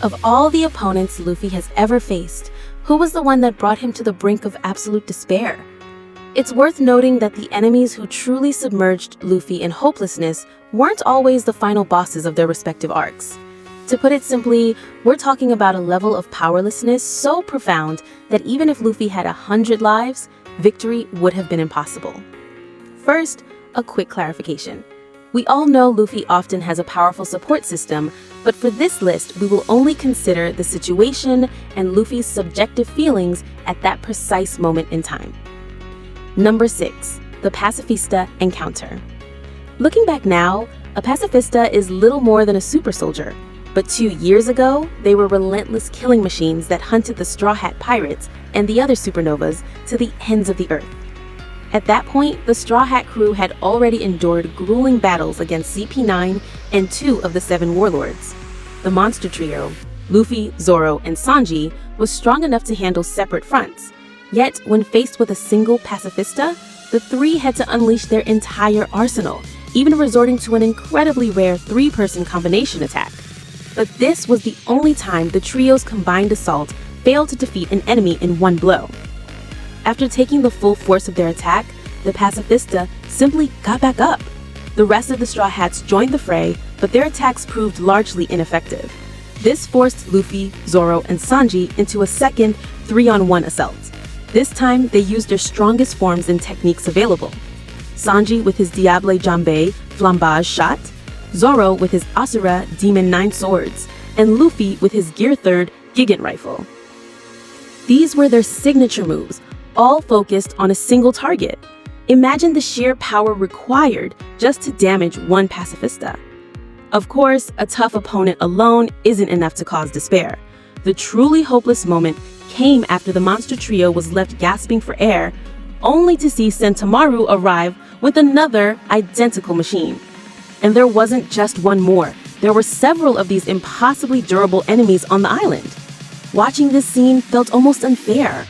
Of all the opponents Luffy has ever faced, who was the one that brought him to the brink of absolute despair? It's worth noting that the enemies who truly submerged Luffy in hopelessness weren't always the final bosses of their respective arcs. To put it simply, we're talking about a level of powerlessness so profound that even if Luffy had 100 lives, victory would have been impossible. First, a quick clarification. We all know Luffy often has a powerful support system, but for this list, we will only consider the situation and Luffy's subjective feelings at that precise moment in time. Number 6. The Pacifista Encounter. Looking back now, a Pacifista is little more than a super soldier, but 2 years ago, they were relentless killing machines that hunted the Straw Hat Pirates and the other supernovas to the ends of the earth. At that point, the Straw Hat crew had already endured grueling battles against CP9 and 2 of the 7 warlords. The monster trio, Luffy, Zoro, and Sanji, was strong enough to handle separate fronts. Yet, when faced with a single Pacifista, the 3 had to unleash their entire arsenal, even resorting to an incredibly rare 3-person combination attack. But this was the only time the trio's combined assault failed to defeat an enemy in one blow. After taking the full force of their attack, the Pacifista simply got back up. The rest of the Straw Hats joined the fray, but their attacks proved largely ineffective. This forced Luffy, Zoro, and Sanji into a second 3-on-1 assault. This time, they used their strongest forms and techniques available. Sanji with his Diable Jambe Flambage shot, Zoro with his Asura Demon 9 swords, and Luffy with his Gear 3rd Gigant rifle. These were their signature moves, all focused on a single target. Imagine the sheer power required just to damage one Pacifista. Of course, a tough opponent alone isn't enough to cause despair. The truly hopeless moment came after the monster trio was left gasping for air, only to see Sentomaru arrive with another identical machine. And there wasn't just one more. There were several of these impossibly durable enemies on the island. Watching this scene felt almost unfair.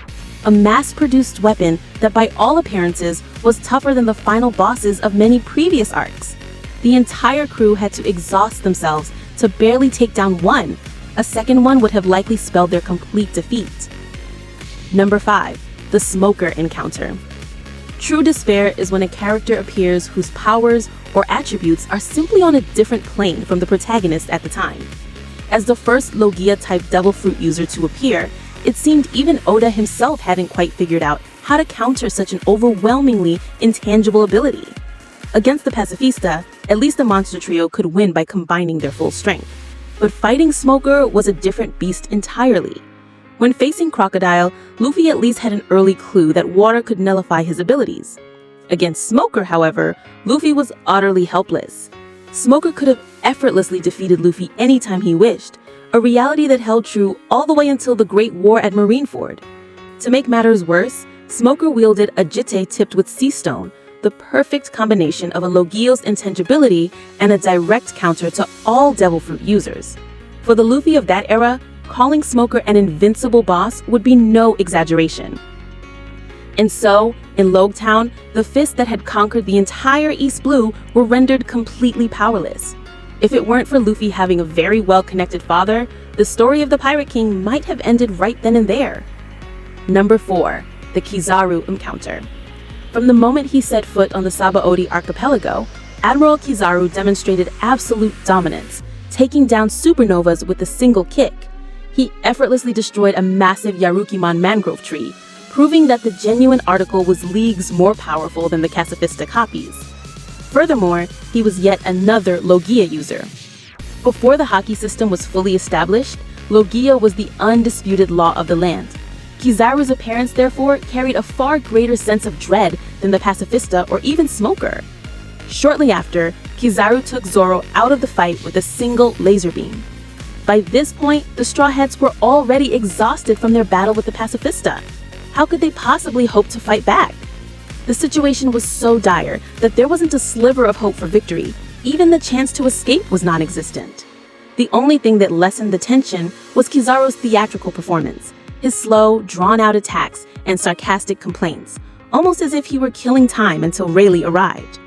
A mass-produced weapon that by all appearances was tougher than the final bosses of many previous arcs. The entire crew had to exhaust themselves to barely take down one. A second one would have likely spelled their complete defeat. Number 5. The Smoker Encounter. True despair is when a character appears whose powers or attributes are simply on a different plane from the protagonist at the time. As the first Logia-type Devil Fruit user to appear, it seemed even Oda himself hadn't quite figured out how to counter such an overwhelmingly intangible ability. Against the Pacifista, at least the monster trio could win by combining their full strength. But fighting Smoker was a different beast entirely. When facing Crocodile, Luffy at least had an early clue that water could nullify his abilities. Against Smoker, however, Luffy was utterly helpless. Smoker could have effortlessly defeated Luffy anytime he wished, a reality that held true all the way until the Great War at Marineford. To make matters worse, Smoker wielded a Jitte tipped with Sea Stone, the perfect combination of a Logia's intangibility and a direct counter to all Devil Fruit users. For the Luffy of that era, calling Smoker an invincible boss would be no exaggeration. And so, in Logtown, the fists that had conquered the entire East Blue were rendered completely powerless. If it weren't for Luffy having a very well-connected father, the story of the Pirate King might have ended right then and there. Number 4. The Kizaru Encounter. From the moment he set foot on the Sabaody archipelago, Admiral Kizaru demonstrated absolute dominance, taking down supernovas with a single kick. He effortlessly destroyed a massive Yarukimon mangrove tree, proving that the genuine article was leagues more powerful than the Pacifista copies. Furthermore, he was yet another Logia user. Before the Haki system was fully established, Logia was the undisputed law of the land. Kizaru's appearance, therefore, carried a far greater sense of dread than the Pacifista or even Smoker. Shortly after, Kizaru took Zoro out of the fight with a single laser beam. By this point, the Straw Hats were already exhausted from their battle with the Pacifista. How could they possibly hope to fight back? The situation was so dire that there wasn't a sliver of hope for victory. Even the chance to escape was non-existent. The only thing that lessened the tension was Kizaru's theatrical performance, his slow, drawn-out attacks and sarcastic complaints, almost as if he were killing time until Rayleigh arrived.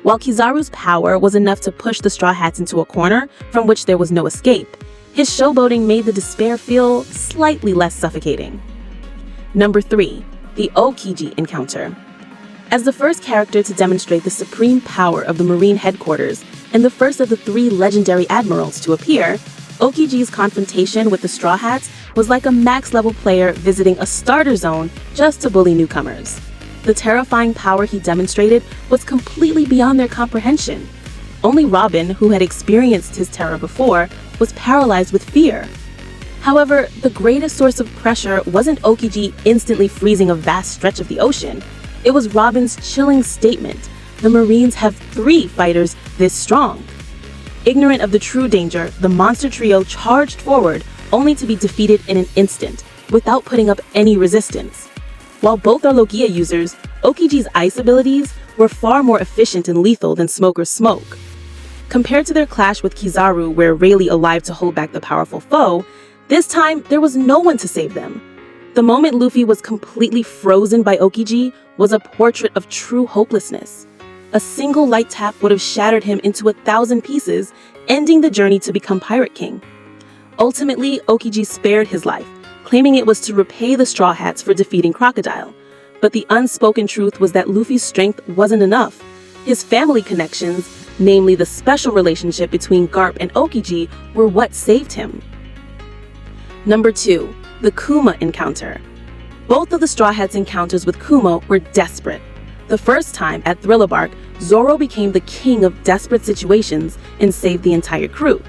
While Kizaru's power was enough to push the Straw Hats into a corner from which there was no escape, His showboating made the despair feel slightly less suffocating. Number 3. The Aokiji encounter. As the first character to demonstrate the supreme power of the Marine headquarters and the first of the 3 legendary admirals to appear, Aokiji's confrontation with the Straw Hats was like a max-level player visiting a starter zone just to bully newcomers. The terrifying power he demonstrated was completely beyond their comprehension. Only Robin, who had experienced his terror before, was paralyzed with fear. However, the greatest source of pressure wasn't Aokiji instantly freezing a vast stretch of the ocean. It was Robin's chilling statement: the Marines have 3 fighters this strong. Ignorant of the true danger, the monster trio charged forward, only to be defeated in an instant, without putting up any resistance. While both are Logia users, Aokiji's ice abilities were far more efficient and lethal than Smoker's smoke. Compared to their clash with Kizaru, where Rayleigh arrived to hold back the powerful foe, this time there was no one to save them. The moment Luffy was completely frozen by Aokiji was a portrait of true hopelessness. A single light tap would have shattered him into 1,000 pieces, ending the journey to become Pirate King. Ultimately, Aokiji spared his life, claiming it was to repay the Straw Hats for defeating Crocodile. But the unspoken truth was that Luffy's strength wasn't enough. His family connections, namely the special relationship between Garp and Aokiji, were what saved him. Number 2. The Kuma encounter. Both of the Straw Hats' encounters with Kuma were desperate. The first time, at Thriller Bark, Zoro became the king of desperate situations and saved the entire crew.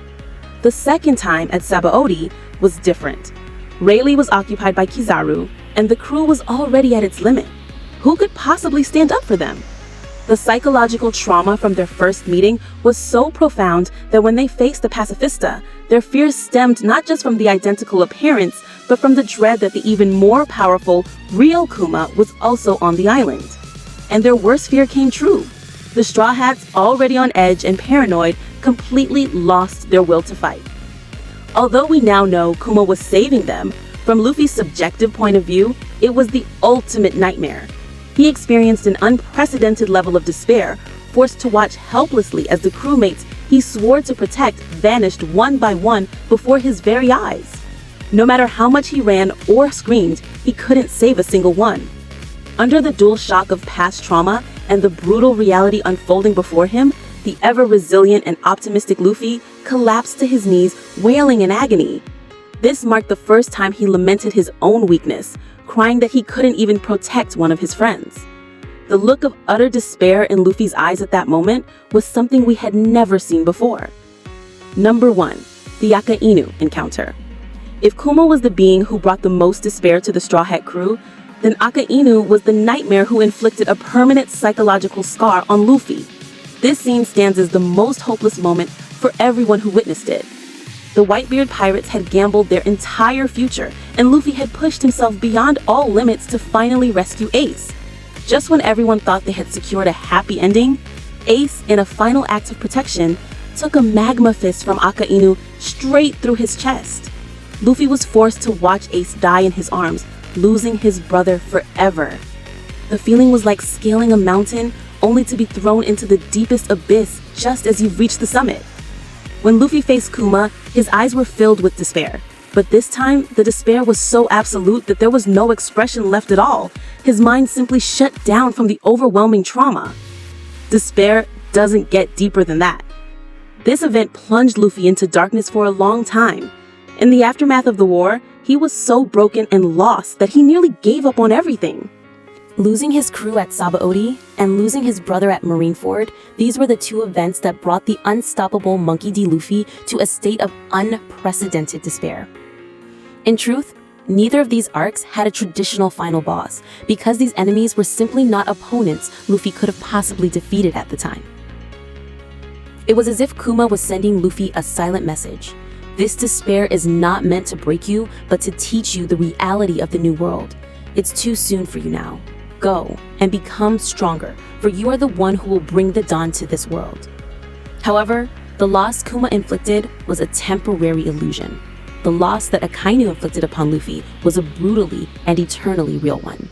The second time, at Sabaody, was different. Rayleigh was occupied by Kizaru, and the crew was already at its limit. Who could possibly stand up for them? The psychological trauma from their first meeting was so profound that when they faced the Pacifista, their fears stemmed not just from the identical appearance, but from the dread that the even more powerful, real Kuma was also on the island. And their worst fear came true. The Straw Hats, already on edge and paranoid, completely lost their will to fight. Although we now know Kuma was saving them, from Luffy's subjective point of view, it was the ultimate nightmare. He experienced an unprecedented level of despair, forced to watch helplessly as the crewmates he swore to protect vanished one by one before his very eyes. No matter how much he ran or screamed, he couldn't save a single one. Under the dual shock of past trauma and the brutal reality unfolding before him, the ever-resilient and optimistic Luffy collapsed to his knees, wailing in agony. This marked the first time he lamented his own weakness, crying that he couldn't even protect one of his friends. The look of utter despair in Luffy's eyes at that moment was something we had never seen before. Number 1. The Akainu encounter. If Kuma was the being who brought the most despair to the Straw Hat crew, then Akainu was the nightmare who inflicted a permanent psychological scar on Luffy. This scene stands as the most hopeless moment for everyone who witnessed it. The Whitebeard pirates had gambled their entire future, and Luffy had pushed himself beyond all limits to finally rescue Ace. Just when everyone thought they had secured a happy ending, Ace, in a final act of protection, took a magma fist from Akainu straight through his chest. Luffy was forced to watch Ace die in his arms, losing his brother forever. The feeling was like scaling a mountain only to be thrown into the deepest abyss just as you've reached the summit. When Luffy faced Kuma, his eyes were filled with despair. But this time, the despair was so absolute that there was no expression left at all. His mind simply shut down from the overwhelming trauma. Despair doesn't get deeper than that. This event plunged Luffy into darkness for a long time. In the aftermath of the war, he was so broken and lost that he nearly gave up on everything. Losing his crew at Sabaody and losing his brother at Marineford, these were the 2 events that brought the unstoppable Monkey D. Luffy to a state of unprecedented despair. In truth, neither of these arcs had a traditional final boss, because these enemies were simply not opponents Luffy could have possibly defeated at the time. It was as if Kuma was sending Luffy a silent message. This despair is not meant to break you, but to teach you the reality of the new world. It's too soon for you now. Go and become stronger, for you are the one who will bring the dawn to this world. However, the loss Kuma inflicted was a temporary illusion. The loss that Akainu inflicted upon Luffy was a brutally and eternally real one.